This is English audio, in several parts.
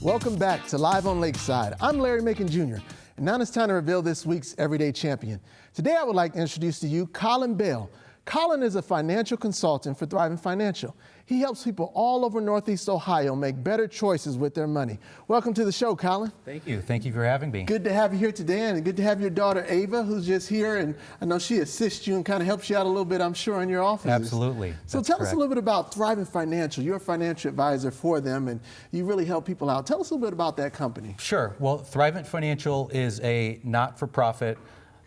Welcome back to Live on Lakeside. I'm Larry Macon Jr., and now it's time to reveal this week's Everyday Champion. Today I would like to introduce to you Colin Bell. Colin is a financial consultant for Thrivent Financial. He helps people all over Northeast Ohio make better choices with their money. Welcome to the show, Colin. Thank you. Thank you for having me. Good to have you here today, and good to have your daughter Ava, who's just here, and I know she assists you and kind of helps you out a little bit, I'm sure, in your office. Absolutely. So tell us a little bit about Thrivent Financial. You're a financial advisor for them, and you really help people out. Tell us a little bit about that company. Sure. Well, Thrivent Financial is a not-for-profit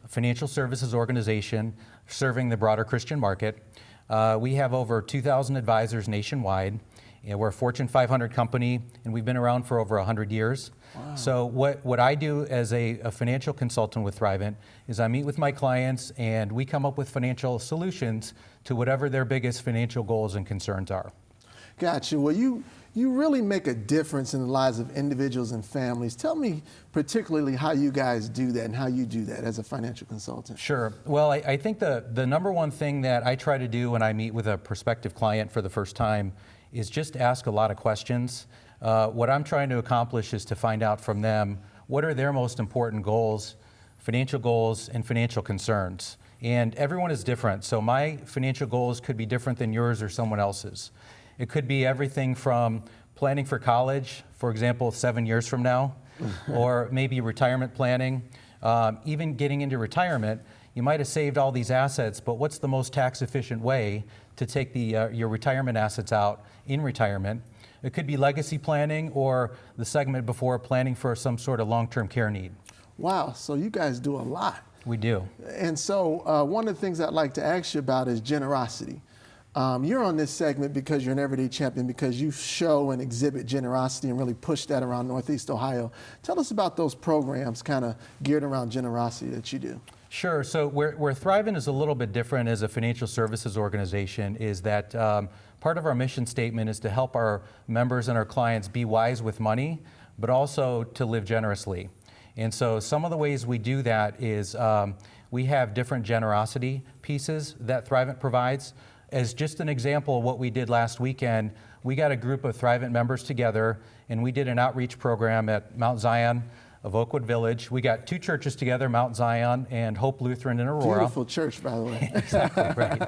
financial services organization serving the broader Christian market. We have over 2,000 advisors nationwide. We're a Fortune 500 company, and we've been around for over 100 years. Wow. So what I do as a financial consultant with Thrivent is I meet with my clients, and we come up with financial solutions to whatever their biggest financial goals and concerns are. Gotcha. Well, you really make a difference in the lives of individuals and families. Tell me particularly how you guys do that and how you do that as a financial consultant. Sure. Well, I think the number one thing that I try to do when I meet with a prospective client for the first time is just ask a lot of questions. What I'm trying to accomplish is to find out from them what are their most important goals, and financial concerns. And everyone is different, so my financial goals could be different than yours or someone else's. It could be everything from planning for college, for example, 7 years from now, or maybe retirement planning. Even getting into retirement, you might have saved all these assets, but what's the most tax-efficient way to take your retirement assets out in retirement? It could be legacy planning, or the segment before, planning for some sort of long-term care need. Wow, so you guys do a lot. We do. And so one of the things I'd like to ask you about is generosity. You're on this segment because you're an everyday champion, because you show and exhibit generosity and really push that around Northeast Ohio. Tell us about those programs kind of geared around generosity that you do. Sure. So where Thrivent is a little bit different as a financial services organization is that part of our mission statement is to help our members and our clients be wise with money, but also to live generously. And so some of the ways we do that is we have different generosity pieces that Thrivent provides. As just an example of what we did last weekend, we got a group of Thrivent members together, and we did an outreach program at Mount Zion of Oakwood Village. We got two churches together, Mount Zion and Hope Lutheran in Aurora. Beautiful church, by the way. Exactly, right.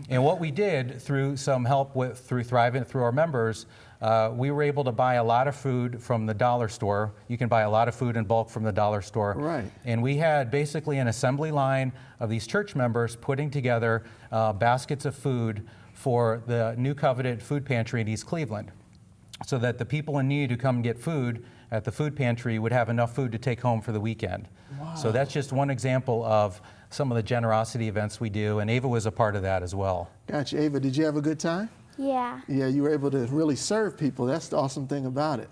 And what we did, through some help through Thrivent, through our members, we were able to buy a lot of food from the dollar store. You can buy a lot of food in bulk from the dollar store. Right. And we had basically an assembly line of these church members putting together baskets of food for the New Covenant Food Pantry in East Cleveland, so that the people in need who come and get food at the food pantry would have enough food to take home for the weekend. Wow. So that's just one example of some of the generosity events we do, and Ava was a part of that as well. Gotcha. Ava, did you have a good time? Yeah. Yeah, you were able to really serve people. That's the awesome thing about it.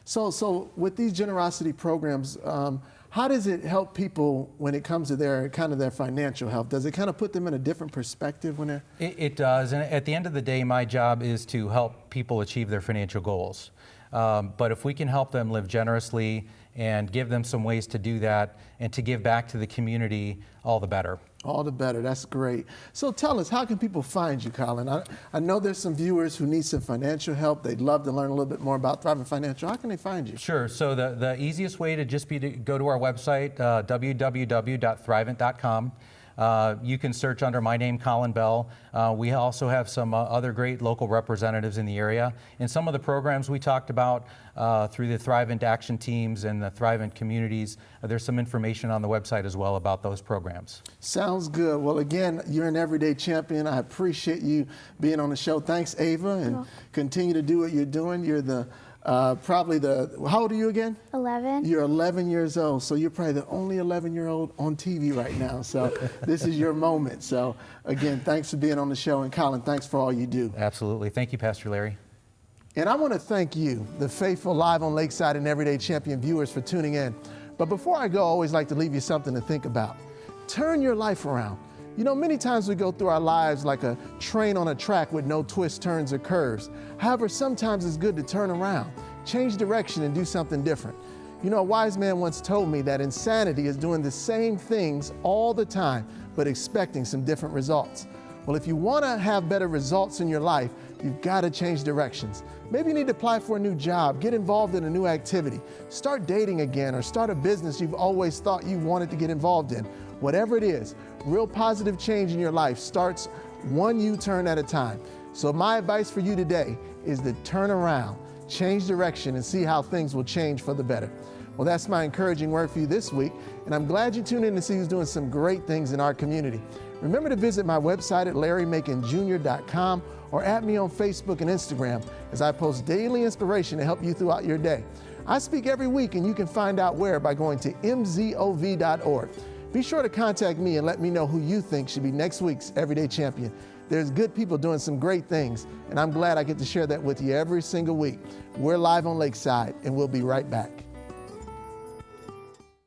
So with these generosity programs, how does it help people when it comes to their financial health? Does it kind of put them in a different perspective when they're... It does, and at the end of the day, my job is to help people achieve their financial goals. But if we can help them live generously and give them some ways to do that and to give back to the community, all the better. All the better. That's great. So tell us, how can people find you, Colin? I know there's some viewers who need some financial help. They'd love to learn a little bit more about Thrivent Financial. How can they find you? Sure. So the easiest way to just be to go to our website, www.thrivent.com. You can search under my name, Colin Bell. We also have some other great local representatives in the area. And some of the programs we talked about through the Thrivent Action Teams and the Thrivent Communities, there's some information on the website as well about those programs. Sounds good. Well, again, you're an everyday champion. I appreciate you being on the show. Thanks, Ava, and continue to do what you're doing. You're the how old are you again? 11. You're 11 years old, so you're probably the only 11-year-old on TV right now. So this is your moment. So again, thanks for being on the show. And Colin, thanks for all you do. Absolutely. Thank you, Pastor Larry. And I want to thank you, the faithful Live on Lakeside and Everyday Champion viewers, for tuning in. But before I go, I always like to leave you something to think about. Turn your life around. You know, many times we go through our lives like a train on a track with no twists, turns, or curves. However, sometimes it's good to turn around, change direction, and do something different. You know, a wise man once told me that insanity is doing the same things all the time, but expecting some different results. Well, if you want to have better results in your life, You've got to change directions. Maybe you need to apply for a new job, get involved in a new activity, start dating again, or start a business you've always thought you wanted to get involved in. Whatever it is, real positive change in your life starts one U-turn at a time. So my advice for you today is to turn around, change direction, and see how things will change for the better. Well, that's my encouraging word for you this week, and I'm glad you tuned in to see who's doing some great things in our community. Remember to visit my website at LarryMaconJr.com or add me on Facebook and Instagram as I post daily inspiration to help you throughout your day. I speak every week, and you can find out where by going to mzov.org. Be sure to contact me and let me know who you think should be next week's Everyday Champion. There's good people doing some great things, and I'm glad I get to share that with you every single week. We're live on Lakeside, and we'll be right back.